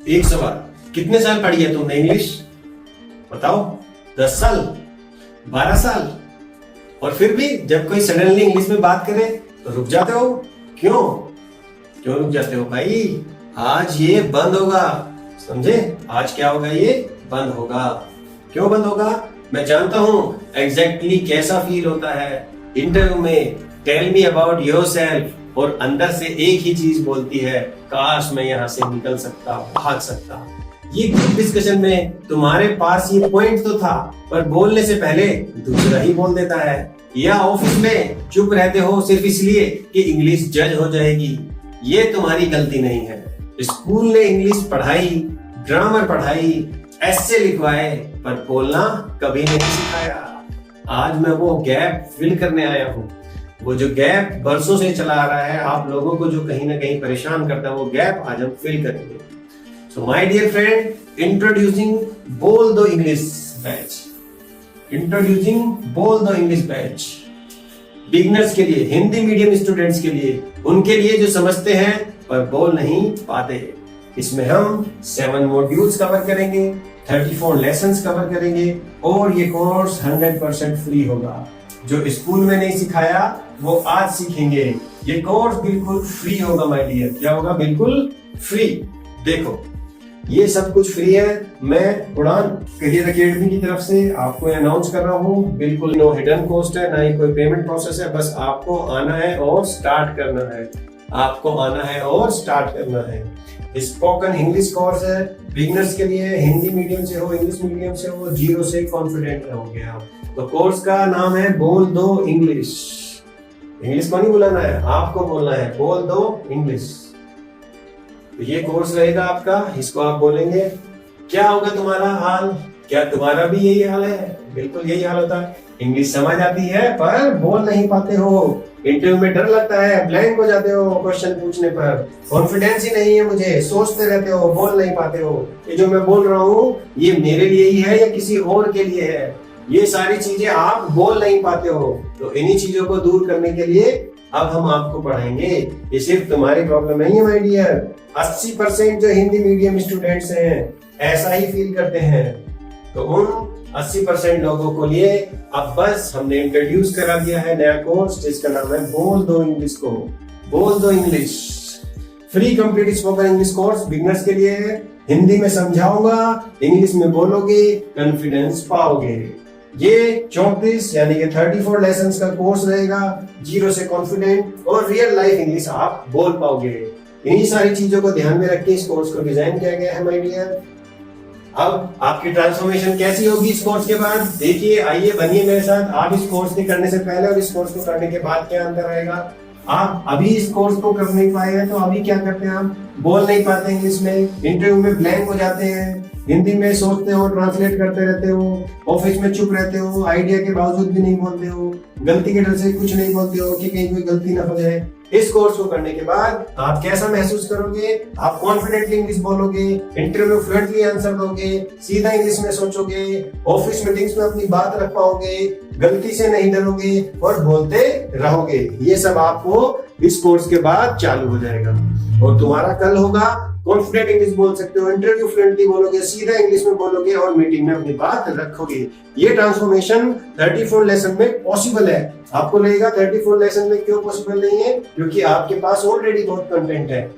एक सवाल, कितने साल पढ़ी है तुमने इंग्लिश? बताओ। 10 साल, 12 साल? और फिर भी जब कोई सडनली इंग्लिश में बात करे तो रुक जाते हो। क्यों रुक जाते हो भाई? आज ये बंद होगा, समझे? आज क्या होगा? ये बंद होगा। क्यों बंद होगा? मैं जानता हूं एग्जैक्टली कैसा फील होता है इंटरव्यू में। टेल मी अबाउट योरसेल्फ, और अंदर से एक ही चीज बोलती है, काश मैं यहाँ से निकल सकता, भाग सकता। ये ग्रुप डिस्कशन में तुम्हारे पास ये पॉइंट तो था, पर बोलने से पहले दूसरा ही बोल देता है। या ऑफिस में चुप रहते हो सिर्फ इसलिए कि इंग्लिश जज हो जाएगी। ये तुम्हारी गलती नहीं है। स्कूल ने इंग्लिश पढ़ाई, ग्रामर पढ़ाई, ऐसे लिखवाए, पर बोलना कभी नहीं सिखाया। आज मैं वो गैप फिल करने आया हूँ। वो जो गैप बरसों से चला आ रहा है, आप लोगों को जो कहीं ना कहीं परेशान करता है, वो गैप आज हम फिल करेंगे। So my dear friend, introducing बोल दो इंग्लिश बैच। इंट्रोड्यूसिंग बोल दो इंग्लिश बैच बिगनर्स के लिए, हिंदी मीडियम स्टूडेंट्स के लिए, उनके लिए जो समझते हैं पर बोल नहीं पाते। इसमें हम 7 मॉड्यूल्स कवर करेंगे, 34 लेसन्स कवर करेंगे, और ये कोर्स 100% फ्री होगा। जो स्कूल में नहीं सिखाया वो आज सीखेंगे। ये कोर्स बिल्कुल फ्री होगा माय डियर। क्या होगा? बिल्कुल फ्री। देखो, ये सब कुछ फ्री है। मैं उड़ान करियर एकेडमी की तरफ से आपको अनाउंस कर रहा हूँ। बिल्कुल नो हिडन कॉस्ट है, ना ही कोई पेमेंट प्रोसेस है। बस आपको आना है और स्टार्ट करना है। आपको आना है और स्टार्ट करना है। स्पोकन इंग्लिश कोर्स है बिगिनर्स के लिए, हिंदी मीडियम से हो, इंग्लिश मीडियम से हो, 0 से कॉन्फिडेंट रहोगे आप। तो कोर्स का नाम है बोल दो इंग्लिश। इंग्लिश को नहीं बुलाना है, आपको बोलना है बोल दो इंग्लिश। तो ये कोर्स रहेगा आपका, इसको आप बोलेंगे। क्या होगा तुम्हारा हाल? क्या तुम्हारा भी यही हाल है? बिल्कुल यही हाल होता है। इंग्लिश समझ आती है पर बोल नहीं पाते हो। इंटरव्यू में डर लगता है, ब्लैंक हो जाते हो क्वेश्चन पूछने पर। कॉन्फिडेंस ही नहीं है मुझे, सोचते रहते हो, बोल नहीं पाते हो। ये जो मैं बोल रहा हूँ ये मेरे लिए ही है या किसी और के लिए है? ये सारी चीजें आप बोल नहीं पाते हो। तो इन्हीं चीजों को दूर करने के लिए अब हम आपको पढ़ाएंगे। ये सिर्फ तुम्हारी प्रॉब्लम नहीं है माय डियर। 80% जो हिंदी मीडियम स्टूडेंट्स हैं ऐसा ही फील करते हैं। तो उन 80% लोगों को लिए अब बस हमने इंट्रोड्यूस करा दिया है नया कोर्स, जिसका नाम है बोल दो इंग्लिश को। बोल दो English free complete spoken English course beginners के लिए है। हिंदी में समझाऊंगा, इंग्लिश में बोलोगे, कॉन्फिडेंस पाओगे। ये 34 यानी कि 34 लेसन्स का कोर्स रहेगा। 0 से कॉन्फिडेंट और रियल लाइफ इंग्लिश आप बोल पाओगे। इन्हीं सारी चीजों को ध्यान में रख के इस कोर्स को डिजाइन किया गया है माय डियर। अब आपकी ट्रांसफॉर्मेशन कैसी होगी इस कोर्स के बाद? देखिए, आइए बनिए मेरे साथ। आप इस कोर्स के करने से पहले और इस कोर्स को करने के बाद क्या अंतर आएगा? आप अभी इस कोर्स को कर नहीं पाए हैं तो अभी क्या करते हैं? आप बोल नहीं पाते इंग्लिश में, इंटरव्यू में ब्लैंक हो जाते हैं, हिंदी में सोचते हो, ट्रांसलेट करते रहते हो, ऑफिस में चुप रहते हो, आइडिया के बावजूद भी नहीं बोलते हो, गलती के डर से कुछ नहीं बोलते हो कि कहीं कोई गलती ना हो जाए। इस कोर्स को करने के बाद आप कैसा महसूस करोगे? आप कॉन्फिडेंटली इंग्लिश बोलोगे, इंटरव्यू में फ्लुएंटली आंसर दोगे, सीधा इंग्लिश में सोचोगे, ऑफिस मीटिंग्स में अपनी बात रख पाओगे, गलती से नहीं डरोगे और बोलते रहोगे। ये सब आपको इस कोर्स के बाद चालू हो जाएगा और तुम्हारा कल होगा कॉन्फिडेंट इंग्लिश बोल सकते हो, इंटरव्यू फ्लुएंटली बोलोगे, सीधा इंग्लिश में बोलोगे और मीटिंग में अपनी बात रखोगे। ये ट्रांसफॉर्मेशन 34 लेसन में पॉसिबल है। आपको लगेगा 34 लेसन में क्यों पॉसिबल नहीं है? क्योंकि आपके पास ऑलरेडी बहुत कंटेंट है।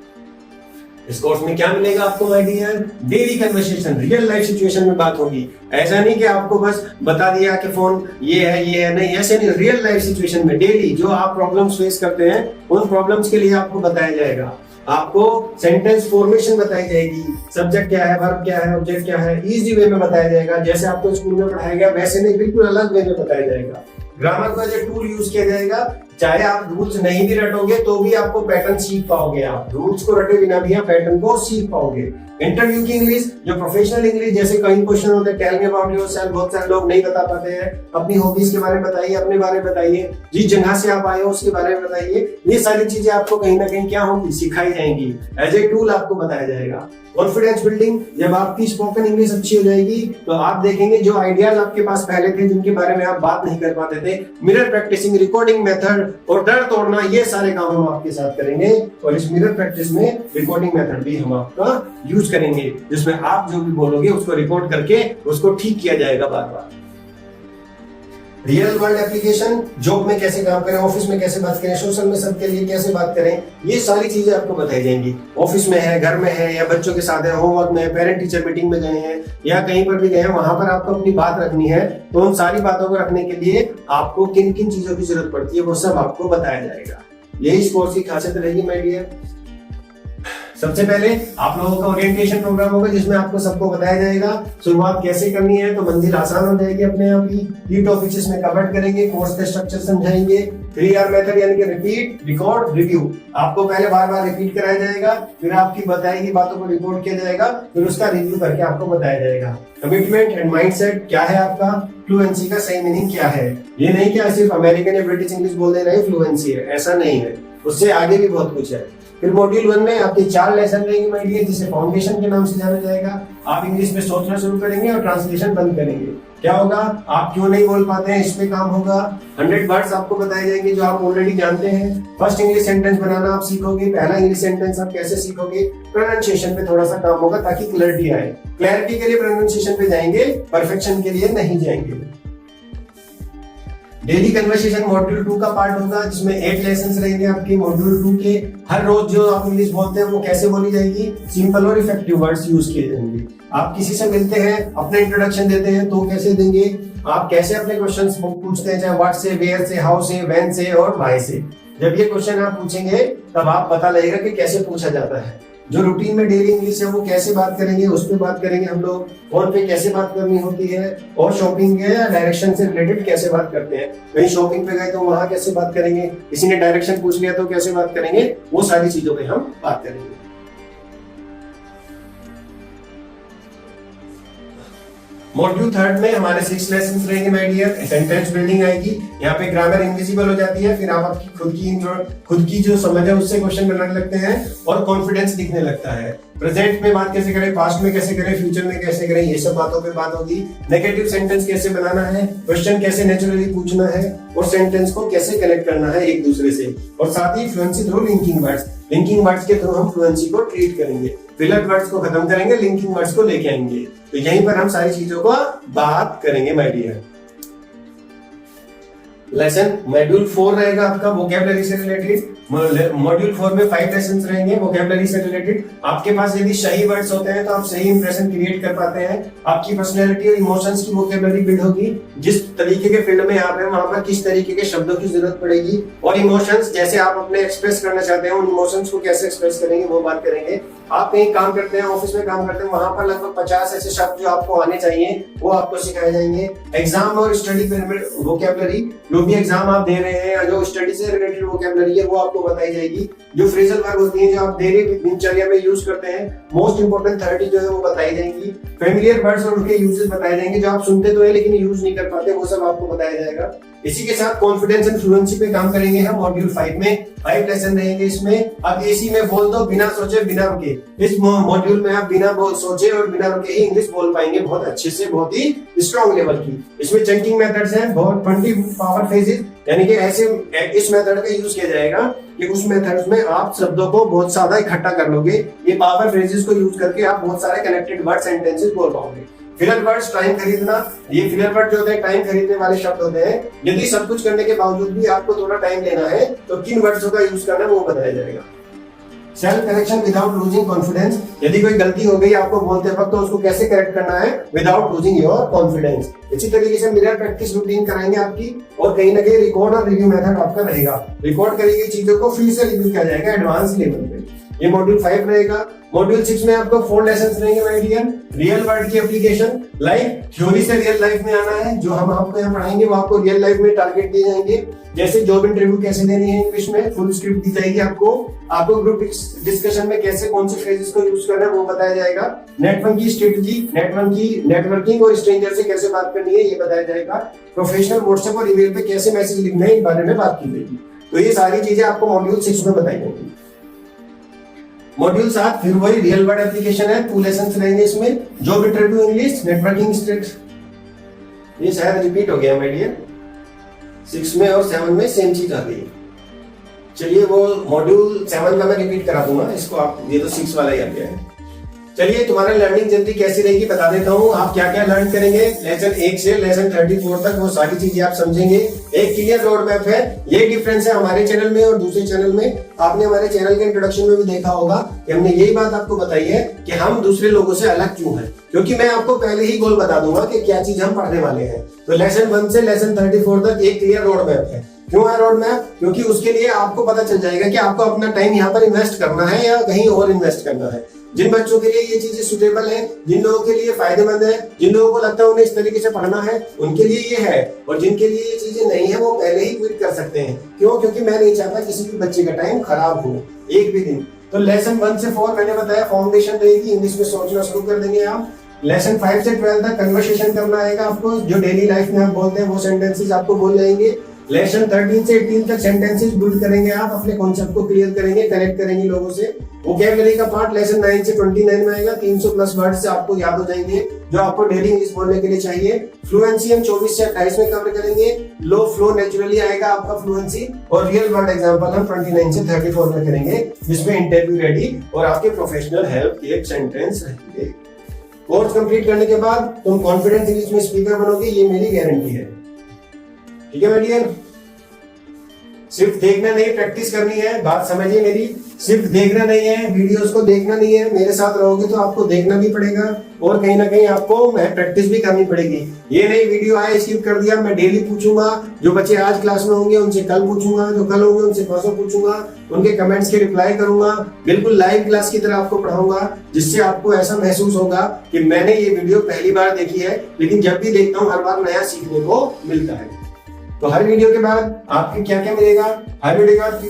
इस कोर्स में क्या मिलेगा आपको my dear? Daily conversation, real life situation में बात होगी। ऐसा नहीं कि आपको बस बता दिया कि फोन ये है, नहीं, ऐसे नहीं। रियल लाइफ सिचुएशन में डेली जो आप प्रॉब्लम्स फेस करते हैं उन प्रॉब्लम्स के लिए आपको बताया जाएगा। आपको सेंटेंस फॉर्मेशन बताई जाएगी, सब्जेक्ट क्या है, वर्ब क्या है, ऑब्जेक्ट क्या है, इजी वे में बताया जाएगा। जैसे आपको स्कूल में पढ़ाया गया वैसे नहीं, बिल्कुल अलग वे में बताया जाएगा। ग्रामर को एज ए टूल यूज किया जाएगा। चाहे आप रूल्स नहीं भी रटोगे तो भी आपको पैटर्न सीख पाओगे। आप रूल्स को रटे बिना भी आप पैटर्न को सीख पाओगे। इंटरव्यू की इंग्लिश, जो प्रोफेशनल इंग्लिश, जैसे कई क्वेश्चन होते हैं, टेल मी अबाउट योरसेल्फ, बहुत सारे लोग नहीं बता पाते हैं। अपनी हॉबीज के बारे में बताइए, अपने बारे में बताइए, जिस जगह से आप आए हो उसके बारे में बताइए। ये सारी चीजें आपको कहीं ना कहीं क्या होंगी? सिखाई जाएंगी। एज ए टूल आपको बताया जाएगा। कॉन्फिडेंस बिल्डिंग, जब आपकी स्पोकन इंग्लिश अच्छी हो जाएगी तो आप देखेंगे जो आइडियाज आपके पास पहले थे जिनके बारे में आप बात नहीं कर पाते थे, मिरर प्रैक्टिसिंग, रिकॉर्डिंग मेथड, और डर तोड़ना, ये सारे काम हम आपके साथ करेंगे। और इस मिरर प्रैक्टिस में रिकॉर्डिंग मेथड भी हम आपका यूज करेंगे, जिसमें आप जो भी बोलोगे उसको रिकॉर्ड करके उसको ठीक किया जाएगा बार बार। रियल वर्ल्ड एप्लीकेशन, जॉब में कैसे काम करें, ऑफिस में कैसे बात करें, सोशल में सबके लिए कैसे बात करें, ये सारी चीजें आपको बताई जाएंगी। ऑफिस में है, घर में है, या बच्चों के साथ है, होमवर्क में, पेरेंट टीचर मीटिंग में गए हैं, या कहीं पर भी गए हैं, वहां पर आपको अपनी बात रखनी है। तो उन सारी बातों को रखने के लिए आपको किन किन चीजों की जरूरत पड़ती है वो सब आपको बताया जाएगा। यही इस कोर्स की खासियत रहेगी माय डियर। सबसे पहले आप लोगों का ओरिएंटेशन प्रोग्राम होगा, जिसमें आपको सबको बताया जाएगा शुरुआत कैसे करनी है, तो मंजिल आसान हो जाएगी अपने आप ही। 3 टॉपिक्स में कवर करेंगे, कोर्स का स्ट्रक्चर समझाएंगे, 3R मेथड यानी कि रिपीट, रिकॉर्ड, रिव्यू। आपको पहले बार बार रिपीट कराया जाएगा, फिर आपकी बताई गई बातों को रिकॉर्ड किया जाएगा, फिर उसका रिव्यू करके आपको बताया जाएगा। कमिटमेंट एंड माइंडसेट क्या है आपका, फ्लुएंसी का सही मीनिंग क्या है। ये नहीं कि सिर्फ अमेरिकन या ब्रिटिश इंग्लिश बोल दे रहे फ्लुएंसी है, ऐसा नहीं है, उससे आगे भी बहुत कुछ है। फिर मॉड्यूल 1 में आपके 4 लेसन रहेंगे माय डियर, जिसे फाउंडेशन के नाम से जाना जाएगा। आप इंग्लिश में सोचना शुरू करेंगे और ट्रांसलेशन बंद करेंगे। क्या होगा, आप क्यों नहीं बोल पाते हैं, इस पे काम होगा। 100 वर्ड्स आपको बताए जाएंगे जो आप ऑलरेडी जानते हैं। फर्स्ट इंग्लिश सेंटेंस बनाना आप सीखोगे, पहला इंग्लिश सेंटेंस आप कैसे सीखोगे। प्रोनाउंसिएशन पे थोड़ा सा काम होगा ताकि क्लैरिटी आए। क्लैरिटी के लिए प्रोनाउंसिएशन पे जाएंगे, परफेक्शन के लिए नहीं जाएंगे। डेली कन्वर्सेशन मॉड्यूल 2 का पार्ट होगा, जिसमें 8 लेसन्स रहेंगे आपके मॉड्यूल 2 के। हर रोज जो आप इंग्लिश बोलते हैं वो कैसे बोली जाएगी, सिंपल और इफेक्टिव वर्ड्स यूज किए जाएंगे। आप किसी से मिलते हैं, अपने इंट्रोडक्शन देते हैं तो कैसे देंगे, आप कैसे अपने क्वेश्चंस पूछते हैं, चाहे व्हाट से, वेयर से, हाउ से, व्हेन से और व्हाई से। जब ये क्वेश्चन आप पूछेंगे तब आप पता लगेगा कि कैसे पूछा जाता है। जो रूटीन में डेली इंग्लिश है वो कैसे बात करेंगे, उस पर बात करेंगे हम लोग। फोन पे कैसे बात करनी होती है, और शॉपिंग के डायरेक्शन से रिलेटेड कैसे बात करते हैं। कहीं शॉपिंग पे गए तो वहां कैसे बात करेंगे, किसी ने डायरेक्शन पूछ लिया तो कैसे बात करेंगे, वो सारी चीजों पे हम बात करेंगे। मॉड्यूल 3 में हमारे 6 लेसन रहेंगे माय डियर। सेंटेंस बिल्डिंग आएगी, यहाँ पे ग्रामर इनविजिबल हो जाती है, फिर आप आपकी खुद की जो समझ है उससे क्वेश्चन बनाने लगते हैं और कॉन्फिडेंस दिखने लगता है। प्रेजेंट में बात कैसे करें, पास्ट में कैसे करें, फ्यूचर में कैसे करें, ये सब बातों पे बात होगी। नेगेटिव सेंटेंस कैसे बनाना है, क्वेश्चन कैसे नेचुरली पूछना है, और सेंटेंस को कैसे कनेक्ट करना है एक दूसरे से। और साथ ही fluency through linking words, linking words के थ्रू हम फ्लुएंसी को ट्रीट करेंगे। फिलर वर्ड्स को खत्म करेंगे, लिंकिंग वर्ड्स को लेके आएंगे। तो यहीं पर हम सारी चीजों को बात करेंगे माय डियर। लेसन मॉड्यूल 4 रहेगा आपका वोकैबुलरी से रिलेटेड। मॉड्यूल 4 में 5 लेसन रहेंगे वोकैबुलरी से रिलेटेड। आपके पास यदि सही वर्ड्स होते हैं तो आप सही इंप्रेशन क्रिएट कर पाते हैं। आपकी पर्सनैलिटी और इमोशंस की वोकैबुलरी बिल्ड होगी। जिस तरीके के फील्ड में आप हैं वहां पर किस तरीके के शब्दों की जरूरत पड़ेगी, और इमोशंस जैसे आप अपने एक्सप्रेस करना चाहते हैं उन इमोशंस को कैसे एक्सप्रेस करेंगे वो बात करेंगे। आप कहीं काम करते हैं, ऑफिस में काम करते हैं, वहां पर लगभग 50 ऐसे शब्द जो आपको आने चाहिए वो आपको सिखाए जाएंगे। एग्जाम और स्टडी वोकैबुलरी, जो भी एग्जाम आप दे रहे हैं या जो स्टडी से रिलेटेड वोकैबुलरी है वो आपको बताई जाएगी। जो फ्रेजल वर्ब होती है जो आप डेली दिनचर्या में यूज करते हैं, मोस्ट इंपोर्टेंट 30 जो है वो बताई जाएंगी। फेमिलियर वर्ड्स और उनके यूजेस बताए जाएंगे, जो आप सुनते तो है लेकिन यूज नहीं कर पाते, वो सब आपको बताया जाएगा। इसी के साथ कॉन्फिडेंस एंड फ्लुएंसी पे काम करेंगे हम मॉड्यूल 5 में। 5 लेसन रहेंगे इसमें। अब इसी में बोल दो बिना सोचे बिना रुके। इस मॉड्यूल में आप बिना सोचे और बिना रुके ही इंग्लिश बोल पाएंगे, बहुत अच्छे से, बहुत ही स्ट्रॉन्ग लेवल की। इसमें चंकिंग मेथड्स हैं, बहुत 20 पावर फ्रेजेस, यानी कि ऐसे इस मेथड का यूज किया जाएगा कि उस मेथड्स में आप शब्दों को बहुत ज्यादा इकट्ठा कर लोगे। ये पावर फ्रेजेस को यूज करके आप बहुत सारे कनेक्टेड वर्ड सेंटेंसेस बोल पाओगे। फिलर वर्ड्स, टाइम खरीदना, ये फिलर वर्ड जो होते हैं टाइम खरीदने वाले शब्द होते हैं। यदि सब कुछ करने के बावजूद भी आपको थोड़ा टाइम लेना है तो किन वर्ड्स का यूज करना है वो बताया जाएगा। Self correction without losing confidence, यदि कोई गलती हो गई आपको बोलते वक्त तो उसको कैसे करेक्ट करना है विदाउट लूजिंग योर कॉन्फिडेंस। इसी तरीके से मिरर प्रैक्टिस रूटीन कराएंगे आपकी, और कहीं ना कहीं रिकॉर्ड और रिव्यू मेथड आपका रहेगा। रिकॉर्ड करी गई चीजों को फिर से रिव्यू किया जाएगा एडवांस लेवल पे। ये मॉड्यूल 5 रहेगा। मॉड्यूल 6 में आपको 4 लेसन रहेंगे माय डियर। रियल वर्ल्ड की एप्लीकेशन, लाइक थ्योरी से रियल लाइफ में आना है। जो हम आपको यहाँ पढ़ाएंगे वो आपको रियल लाइफ में टारगेट दिए जाएंगे। जैसे जॉब इंटरव्यू कैसे देनी है इंग्लिश में, फुल स्क्रिप्ट दी जाएगी आपको ग्रुप डिस्कशन में कैसे कौन से फ्रेजेस को यूज करना है वो बताया जाएगा। नेटवर्क की स्ट्रेटजी, नेटवर्किंग और स्ट्रेंजर से कैसे बात करनी है ये बताया जाएगा। प्रोफेशनल व्हाट्सएप और ईमेल पे कैसे मैसेज लिखना है इन बारे में बात की जाएगी। तो ये सारी चीजें आपको मॉड्यूल 6 में बताई जाएंगी। मॉड्यूल 7 फिर वही रियल वर्ल्ड एप्लीकेशन है। 2 लेसन रहेंगे इसमें। Job interview English, networking skills, ये शायद रिपीट हो गया माय डियर। 6 में और 7 में सेम चीज आ गई। चलिए वो मॉड्यूल 7 का मैं रिपीट करा दूंगा इसको, आप ये तो 6 वाला ही आ गया है। चलिए तुम्हारा लर्निंग जल्दी कैसी रहेगी बता देता हूँ। आप क्या क्या लर्न करेंगे लेसन 1 से लेसन 34 तक, वो सारी चीजें आप समझेंगे। एक क्लियर रोड मैप है। ये डिफरेंस है हमारे चैनल में और दूसरे चैनल में। आपने हमारे चैनल के इंट्रोडक्शन में भी देखा होगा कि हमने यही बात आपको बताई है कि हम दूसरे लोगों से अलग क्यों हैं, क्योंकि मैं आपको पहले ही गोल बता दूंगा कि क्या चीज हम पढ़ने वाले हैं। तो लेसन 1 से लेसन 34 तक एक क्लियर रोड मैप है। क्यों है रोड मैप? क्योंकि उसके लिए आपको पता चल जाएगा कि आपको अपना टाइम यहाँ पर इन्वेस्ट करना है या कहीं और इन्वेस्ट करना है। जिन बच्चों के लिए ये चीजें सुटेबल है, जिन लोगों के लिए फायदेमंद है, जिन लोगों को लगता है उन्हें इस तरीके से पढ़ना है, उनके लिए ये है। और जिनके लिए ये चीजें नहीं है वो पहले ही क्विट कर सकते हैं। क्यों? क्योंकि मैं नहीं चाहता किसी भी बच्चे का टाइम खराब हो एक भी दिन। तो लेसन 1 से 4 मैंने बताया फाउंडेशन रहेगी, इंग्लिश में सोचना शुरू कर देंगे आप। लेसन 5 से 12 तक कन्वर्सेशन करना आएगा आपको, जो डेली लाइफ में आप बोलते हैं वो सेंटेंसेस आपको बोल जाएंगे। लेसन 13 से 18 तक सेंटेंसेस बिल्ड करेंगे आप, अपने कॉन्सेप्ट को क्लियर करेंगे, कनेक्ट करेंगे लोगों से। वोकैबुलरी का पार्ट लेसन 9 से 29 में आएगा। 300 प्लस वर्ड से आपको याद हो जाएंगे जो आपको डेली इंग्लिश बोलने के लिए चाहिए। फ्लुएंसी हम 24 से 28 में कवर करेंगे। लो फ्लो नेचुरली आएगा आपका फ्लुएंसी। और रियल वर्ड एग्जांपल हम 29 से 34 में करेंगे, जिसमें इंटरव्यू रेडी और आपके प्रोफेशनल हेल्प के एक सेंटेंस रहेंगे। कोर्स कंप्लीट करने के बाद तुम कॉन्फिडेंस इंग्लिश में स्पीकर बनोगे, ये मेरी गारंटी है। ठीक है मेडियर, सिर्फ देखना नहीं प्रैक्टिस करनी है। बात समझिए मेरी, सिर्फ देखना नहीं है, वीडियोस को देखना नहीं है। मेरे साथ रहोगे तो आपको देखना भी पड़ेगा और कहीं ना कहीं आपको प्रैक्टिस भी करनी पड़ेगी। ये नहीं वीडियो आए स्किप कर दिया। मैं डेली पूछूंगा, जो बच्चे आज क्लास में होंगे उनसे कल पूछूंगा, जो कल होंगे उनसे परसों पूछूंगा, उनके कमेंट्स के रिप्लाई करूंगा। बिल्कुल लाइव क्लास की तरह आपको पढ़ाऊंगा, जिससे आपको ऐसा महसूस होगा कि मैंने ये वीडियो पहली बार देखी है, लेकिन जब भी देखता हूँ हर बार नया सीखने को मिलता है। तो हर वीडियो के बाद आपके क्या क्या मिलेगा? हर वीडियो के बाद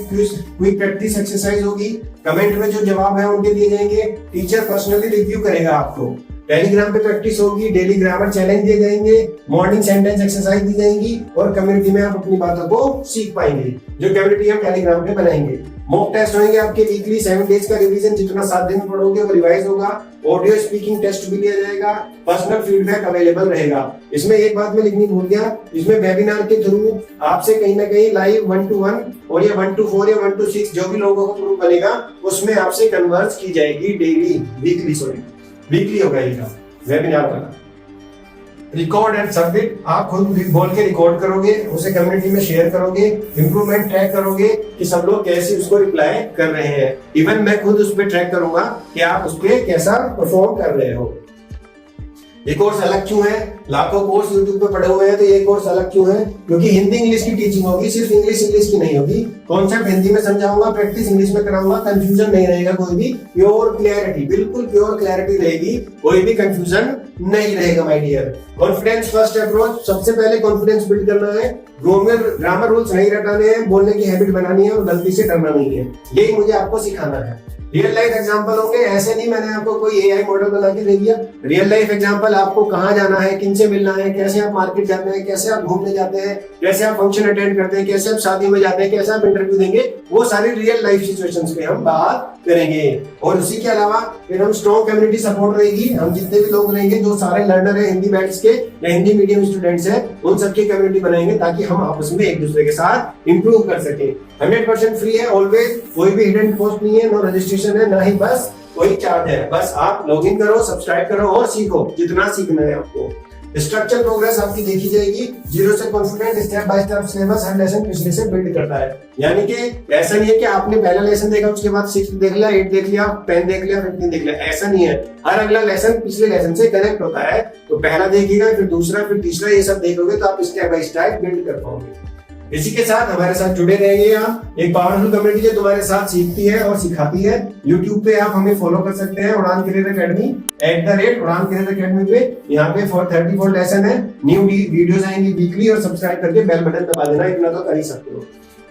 क्विक प्रैक्टिस एक्सरसाइज होगी, कमेंट में जो जवाब है उनके दिए जाएंगे, टीचर पर्सनली रिव्यू करेगा आपको, टेलीग्राम पे प्रैक्टिस होगी, डेली ग्रामर चैलेंज दिए जाएंगे, मॉर्निंग सेंटेंस एक्सरसाइज दी जाएंगी और कम्युनिटी में आप अपनी बातों को सीख पाएंगे, जो कम्युनिटी हम टेलीग्राम पे बनाएंगे। मॉक टेस्ट होंगे आपके वीकली, 7 डेज का रिवीजन, जितना 7 दिन में पढ़ोगे वो रिवाइज होगा। ऑडियो स्पीकिंग टेस्ट भी लिया जाएगा, पर्सनल फीडबैक अवेलेबल रहेगा। इसमें एक बात मैं लिखनी भूल गया, इसमें वेबिनार के थ्रू आपसे कहीं ना कहीं लाइव 1 to 1 और या 1 to 4 या 1 to 6 जो भी लोगों का ग्रुप बनेगा उसमें आपसे कन्वर्स की जाएगी डेली, वीकली होगा ये वेबिनार वाला। रिकॉर्ड एंड सबमिट, आप खुद बोल के रिकॉर्ड करोगे, उसे कम्युनिटी में शेयर करोगे, इंप्रूवमेंट ट्रैक करोगे कि सब लोग कैसे उसको रिप्लाई कर रहे हैं। इवन मैं खुद उस पर ट्रैक करूंगा कि आप उस पर कैसा परफॉर्म कर रहे हो। ये कोर्स अलग क्यों है? लाखों कोर्स यूट्यूब पे पड़े हुए हैं, तो ये कोर्स अलग क्यों है? क्योंकि हिंदी इंग्लिश की टीचिंग होगी, सिर्फ इंग्लिश की नहीं होगी। कॉन्सेप्ट हिंदी में समझाऊंगा, प्रैक्टिस इंग्लिश में कराऊंगा, कंफ्यूजन नहीं रहेगा कोई भी, प्योर क्लैरिटी, बिल्कुल प्योर क्लैरिटी रहेगी, कोई भी कंफ्यूजन नहीं रहेगा my dear. Confidence first approach, सबसे पहले कॉन्फिडेंस बिल्ड करना है, ग्रामर रूल्स नहीं रटाने हैं, बोलने की हैबिट बनानी है और गलती से डरना नहीं है, यही मुझे आपको सिखाना है। रियल लाइफ एग्जांपल होंगे, ऐसे नहीं मैंने आपको कोई एआई मॉडल बना के दे दिया। रियल लाइफ एग्जांपल, आपको कहाँ जाना है, किन से मिलना है, कैसे आप मार्केट जाते हैं, कैसे आप घूमने जाते हैं, कैसे आप फंक्शन अटेंड करते हैं, कैसे आप शादी में जाते हैं, कैसे आप इंटरव्यू देंगे, वो सारी रियल लाइफ सिचुएशंस पे हम बात करेंगे। और उसी के अलावा फिर हम स्ट्रॉन्ग कम्युनिटी सपोर्ट रहेगी, हम जितने भी लोग रहेंगे जो सारे लर्नर है हिंदी बैट्स के या हिंदी मीडियम स्टूडेंट्स हैं, उन सबकी कम्युनिटी बनाएंगे ताकि हम आपस में एक दूसरे के साथ इंप्रूव कर सके। 100% फ्री है ऑलवेज, कोई भी हिडन कॉस्ट नहीं है, नो रजिस्ट्रेशन है, ना ही बस कोई चार्ज है। बस आप लॉगिन करो, सब्सक्राइब करो और सीखो जितना सीखना है आपको। स्ट्रक्चर प्रोग्रेस आपकी देखी जाएगी, 0 से confident, step by step syllabus her lesson पिछले से बिल्ड करता है। यानी कि ऐसा नहीं है कि आपने पहला लेसन देखा उसके बाद 6 देख लिया, 8 देख लिया, 10 देख लिया, 15 देख लिया, ऐसा नहीं है। हर अगला लेसन पिछले लेसन से कनेक्ट होता है, तो पहला देखिएगा, फिर दूसरा, फिर तीसरा, ये सब देखोगे तो आप स्टेप बाय स्टेप बिल्ड कर पाओगे। इसी के साथ हमारे साथ जुड़े रहेंगे आप, एक पावरफुल कम्युनिटी जो तुम्हारे साथ सीखती है और सिखाती है। YouTube पे आप हमें फॉलो कर सकते हैं, उड़ान करियर अकेडमी @उड़ान करियर अकेडमी पे। यहाँ पे 34 लेसन है, न्यू वीडियोस आएंगी वीकली, और सब्सक्राइब करके बेल बटन दबा देना, इतना तो कर ही सकते हो।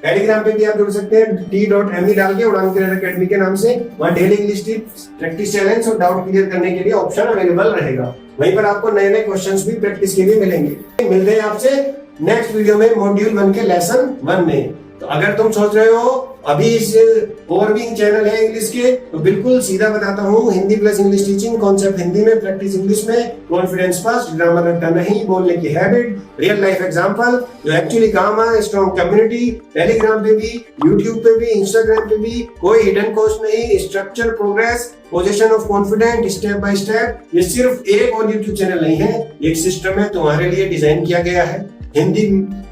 टेलीग्राम पे भी आप जुड़ सकते हैं, t.me डाल के उड़ान करियर अकेडमी के नाम से। वहाँ daily English tips, practice challenge और डाउट क्लियर करने के लिए ऑप्शन अवेलेबल रहेगा। वहीं पर आपको नए नए क्वेश्चंस भी प्रैक्टिस के लिए मिलेंगे। मिलते हैं आपसे नेक्स्ट वीडियो में मॉड्यूल 1 के लेसन 1 में। तो अगर तुम सोच रहे हो अभी इस ओवरव्यूइंग चैनल है इंग्लिश के, तो बिल्कुल सीधा बताता हूँ, Hindi plus English teaching, concept Hindi में, प्रैक्टिस इंग्लिश में, कॉन्फिडेंस फर्स्ट, ग्रामर रट्टा नहीं, बोलने की हैबिट, रियल लाइफ एग्जांपल जो एक्चुअली काम आए, स्ट्रॉन्ग कम्युनिटी, टेलीग्राम पे भी, यूट्यूब पे भी, इंस्टाग्राम पे भी, कोई हिडन कोर्स नहीं, structure, progress, position of confident, step by step. ये सिर्फ एक और यूट्यूब चैनल नहीं है, एक सिस्टम है, तुम्हारे लिए डिजाइन किया गया है, हिंदी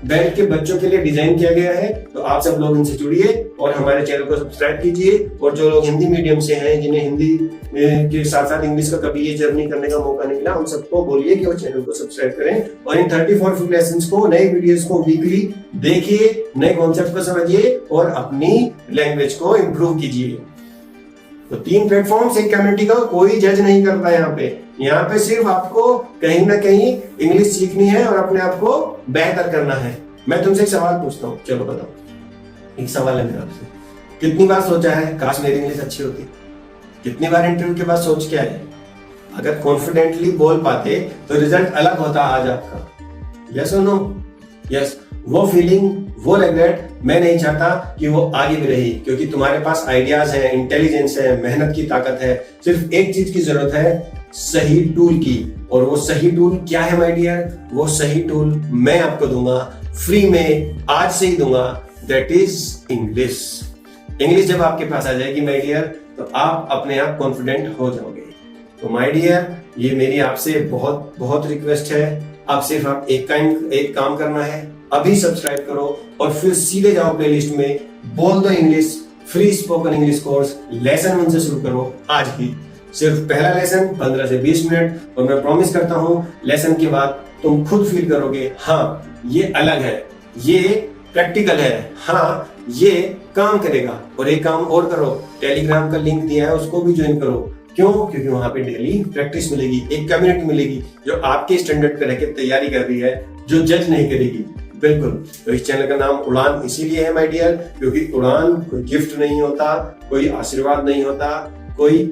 बेल्ट के बच्चों के लिए डिजाइन किया गया है। तो आप सब लोग इनसे जुड़िए और हमारे चैनल को सब्सक्राइब कीजिए। और जो लोग हिंदी मीडियम से हैं, जिन्हें हिंदी के साथ साथ इंग्लिश का कभी ये जर्नी करने का मौका नहीं मिला, उन सबको बोलिए कि वो चैनल को सब्सक्राइब करें और इन 34 फ्री लेसन्स को, नए वीडियोस को वीकली देखिए, नए कॉन्सेप्ट को समझिए और अपनी लैंग्वेज को इम्प्रूव कीजिए। तो 3 प्लेटफॉर्म, एक कम्युनिटी का, कोई जज नहीं करता यहाँ पे सिर्फ आपको कहीं ना कहीं इंग्लिश सीखनी है और अपने आप को बेहतर करना है। मैं तुमसे एक सवाल पूछता हूँ, चलो बताओ। एक सवाल है मेरा आपसे, कितनी बार सोचा है काश मेरी इंग्लिश अच्छी होती? कितनी बार इंटरव्यू के बाद सोच के आए? अगर कॉन्फिडेंटली बोल पाते तो रिजल्ट अलग होता आज आपका। यस और नो? यस। वो फीलिंग, वो रिग्रेट मैं नहीं चाहता कि वो आगे भी रही, क्योंकि तुम्हारे पास आइडियाज है, इंटेलिजेंस है, मेहनत की ताकत है। सिर्फ एक चीज की जरूरत है, सही टूल की। और वो सही टूल क्या है माय डियर? वो सही टूल मैं आपको दूंगा फ्री में, आज से ही दूंगा। That is English. इंग्लिश जब आपके पास आ जाएगी माय डियर, तो आप अपने आप कॉन्फिडेंट हो जाओगे। तो माय डियर, ये मेरी आपसे बहुत बहुत रिक्वेस्ट है। आप सिर्फ एक काम करना है, अभी सब्सक्राइब करो और फिर सीधे जाओ प्लेलिस्ट में, बोल दो English free spoken English course, lesson 1 से शुरू करो आज ही। सिर्फ पहला लेसन 15 से 20 मिनट, और मैं प्रॉमिस करता हूं लेसन के बाद तुम खुद फील करोगे, हाँ ये अलग है, ये प्रैक्टिकल है, हाँ ये काम करेगा। और एक काम और करो, टेलीग्राम का लिंक दिया है उसको भी ज्वाइन करो। क्यों? क्योंकि वहां पे डेली प्रैक्टिस मिलेगी, एक कम्युनिटी मिलेगी जो आपके स्टैंडर्ड पे रहकर तैयारी कर रही है, जो जज नहीं करेगी। बिल्कुल। तो इस चैनल का नाम उड़ान इसीलिए है माय डियर, क्योंकि उड़ान कोई गिफ्ट नहीं होता, कोई आशीर्वाद नहीं होता, कोई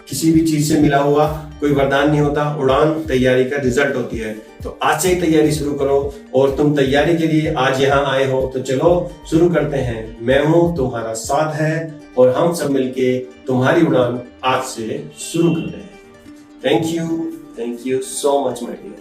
किसी भी चीज से मिला हुआ कोई वरदान नहीं होता। उड़ान तैयारी का रिजल्ट होती है। तो आज से ही तैयारी शुरू करो। और तुम तैयारी के लिए आज यहाँ आए हो तो चलो शुरू करते हैं। मैं हूँ, तुम्हारा साथ है और हम सब मिलके तुम्हारी उड़ान आज से शुरू करते हैं। Thank you so much my dear.